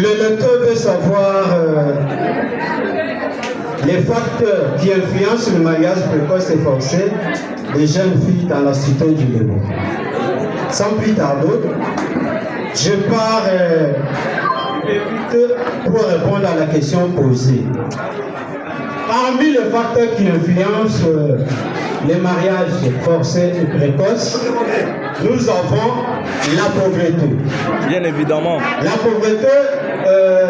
Le lecteur veut savoir les facteurs qui influencent le mariage précoce et forcé des jeunes filles dans la cité du Léman. Sans plus tarder, je pars vite pour répondre à la question posée. Parmi les facteurs qui influencent les mariages forcés et précoces, nous avons la pauvreté. Bien évidemment. La pauvreté,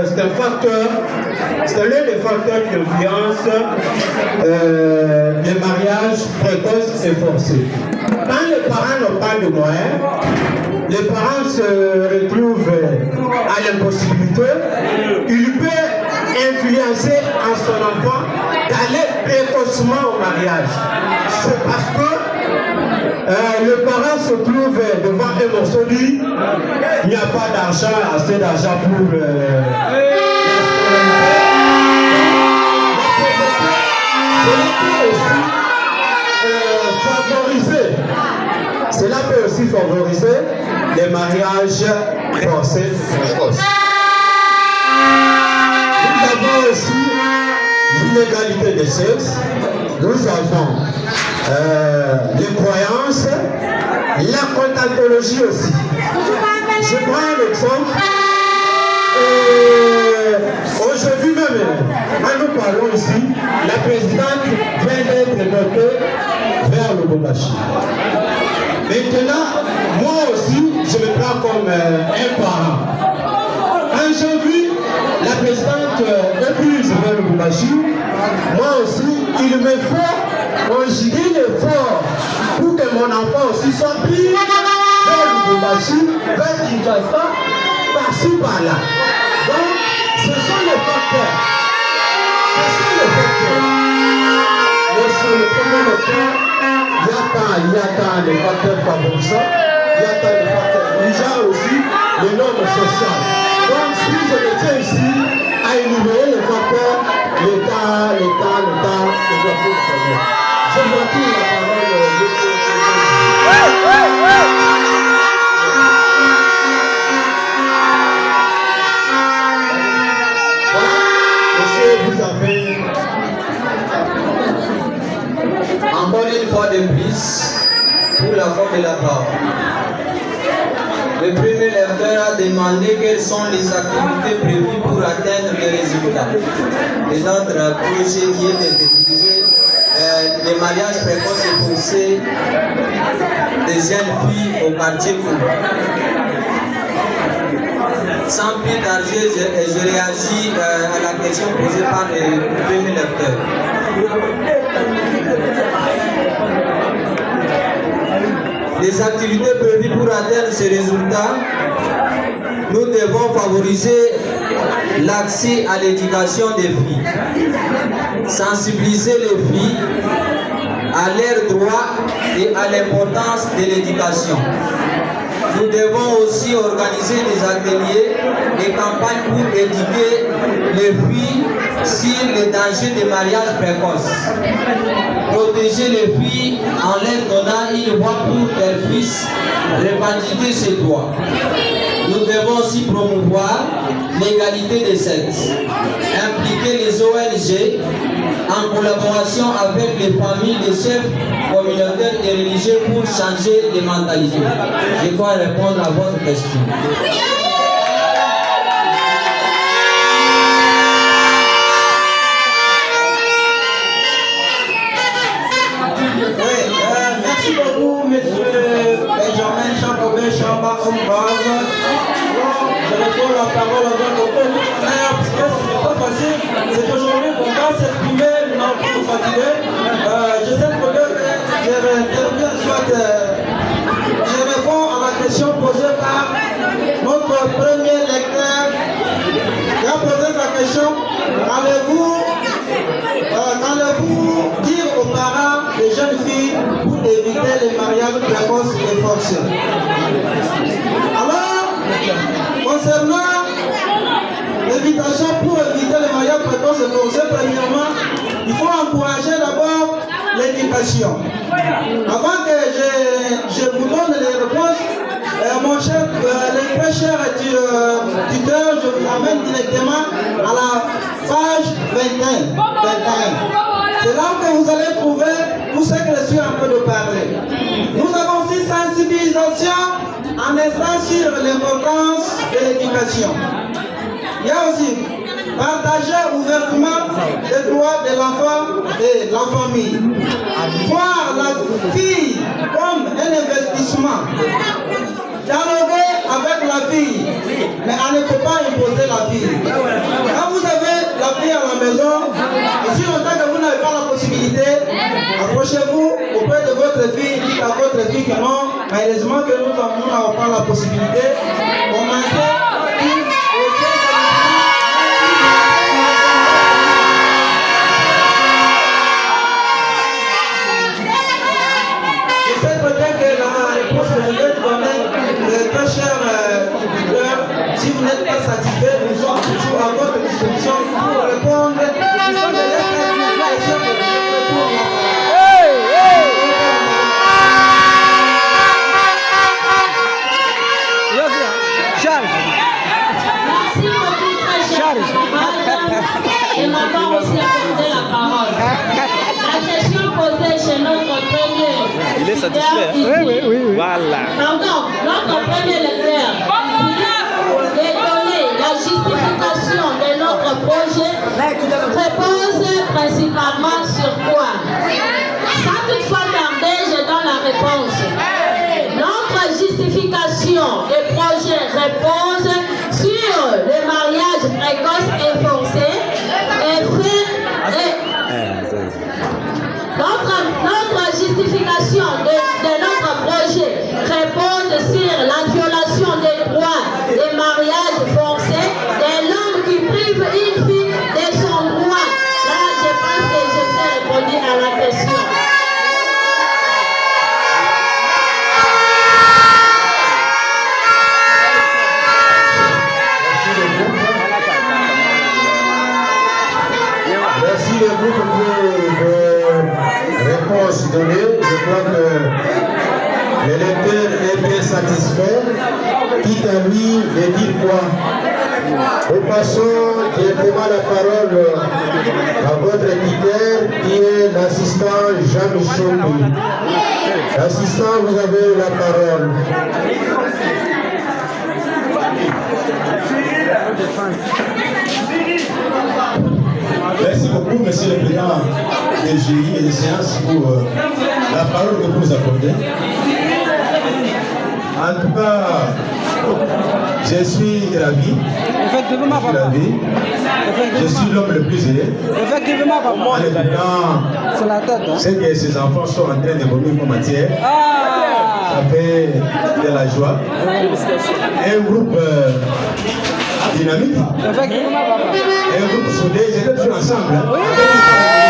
c'est un facteur, c'est l'un des facteurs qui influencent les mariages précoces et forcés. Quand les parents n'ont pas de moyens, les parents se retrouvent à l'impossibilité, il peut influencer à son enfant d'aller précocement au mariage. C'est parce que le parent se trouve devant un morceau de lit, il n'y a pas d'argent, assez d'argent pour cela peut aussi favoriser les mariages forcés. Nous avons aussi l'inégalité des sexes, nous avons les croyances, la contentologie aussi. Je prends un exemple. Aujourd'hui même, quand nous parlons ici, la présidente vient d'être notée vers le Bobachi. Maintenant, moi aussi, je me prends comme un parent. Quand j'ai vu la présidente épouse vers le Bobachi, moi aussi, il me faut conjuguer l'effort pour que mon enfant aussi soit pris vers le Bobachi, vers Kinshasa, par-ci, par-là. Donc, ce sont les facteurs. Ce sont les facteurs. Mais sur le premier lecteur, il y a tant de facteurs favorisants, il y a tant de facteurs. Il y a aussi les normes sociales. Donc, si je me tiens ici à énumérer les facteurs, l'État, je dois tout faire. Je dois tout la parole de encore une fois de plus, pour la forme de la parole. Le premier lecteur a demandé quelles sont les activités prévues pour atteindre les résultats. Et notre projet qui est d'utiliser les mariages précoces et forcés des jeunes filles au quartier Kourou. Sans plus tarder, je réagis à la question posée par le premier lecteur. Les activités prévues pour atteindre ces résultats, nous devons favoriser l'accès à l'éducation des filles, sensibiliser les filles à leurs droits et à l'importance de l'éducation. Nous devons aussi organiser des ateliers et campagnes pour éduquer les filles sur les dangers des mariages précoces. Protéger les filles en leur donnant une voix pour qu'elles puissent revendiquer ses droits. Nous devons aussi promouvoir l'égalité des sexes, impliquer les ONG en collaboration avec les familles des chefs communautaires et religieux pour changer les mentalités. Je dois répondre à votre question. Merci beaucoup, monsieur Benjamin Chambobé Chamba Ombrave. Je réponds la parole à votre frère, parce que ce n'est pas facile. C'est aujourd'hui qu'on va s'exprimer, non pour fatiguer. Je sais que je réponds à la question posée par notre premier lecteur. Il a posé la question, qu'allez-vous dire aux parents des jeunes filles pour éviter les mariages précoces et forcés? Alors, concernant l'évitation pour éviter les mariages précoces et forcés, premièrement, il faut encourager d'abord l'éducation. Avant que je vous donne les réponses, mon cher, le très cher tuteur, je vous amène directement à la page 21. C'est là que vous allez trouver tout ce que je suis en train de parler. Nous avons aussi sensibilisation en instant sur l'importance de l'éducation. Il y a aussi partager ouvertement les droits de l'enfant et la famille. Voir la fille comme un investissement. Dialoguer avec la fille, mais on ne peut pas imposer la fille. Quand vous avez la fille à la maison, si longtemps que vous n'avez pas la possibilité, approchez-vous auprès de votre fille, dites à votre fille que non, malheureusement que nous n'avons pas la possibilité. Commencez. Si vous n'êtes pas satisfait, nous sommes toujours à votre disposition pour répondre à questions de Charles. Merci beaucoup, très cher. Et maintenant aussi accorder la parole. La question posée chez notre premier. Il est satisfait. Oui. Voilà. Pardon, notre premier lecteur. Et donner la justification de notre projet repose principalement sur quoi? Sans toutefois tarder, je donne la réponse. Notre justification de projet repose sur le mariage précoce et forcé notre justification de notre projet repose sur la violation des droits des mariages forcés de l'homme qui prive une fille de son droit. Là, je pense que je sais répondre à la question. Merci le groupe pour vos réponses données. Je crois que le lecteur est bien satisfait. Quitte à lui de dire quoi. Nous passons directement la parole à votre éditeur qui est l'assistant Jean-Michel. L'assistant, vous avez la parole. Merci beaucoup, Monsieur le Président des jury et des séances, pour la parole que vous nous accordez. En tout cas, je suis ravi. Effectivement, papa. Je suis l'homme le plus aidé. Effectivement, papa. En écoutant C'est la tête. Hein? ce que ces enfants sont en train de vomir comme matière, ça fait de la joie. Un groupe dynamique. Effectivement, papa. Un groupe soudé, ils étaient tous ensemble. Hein.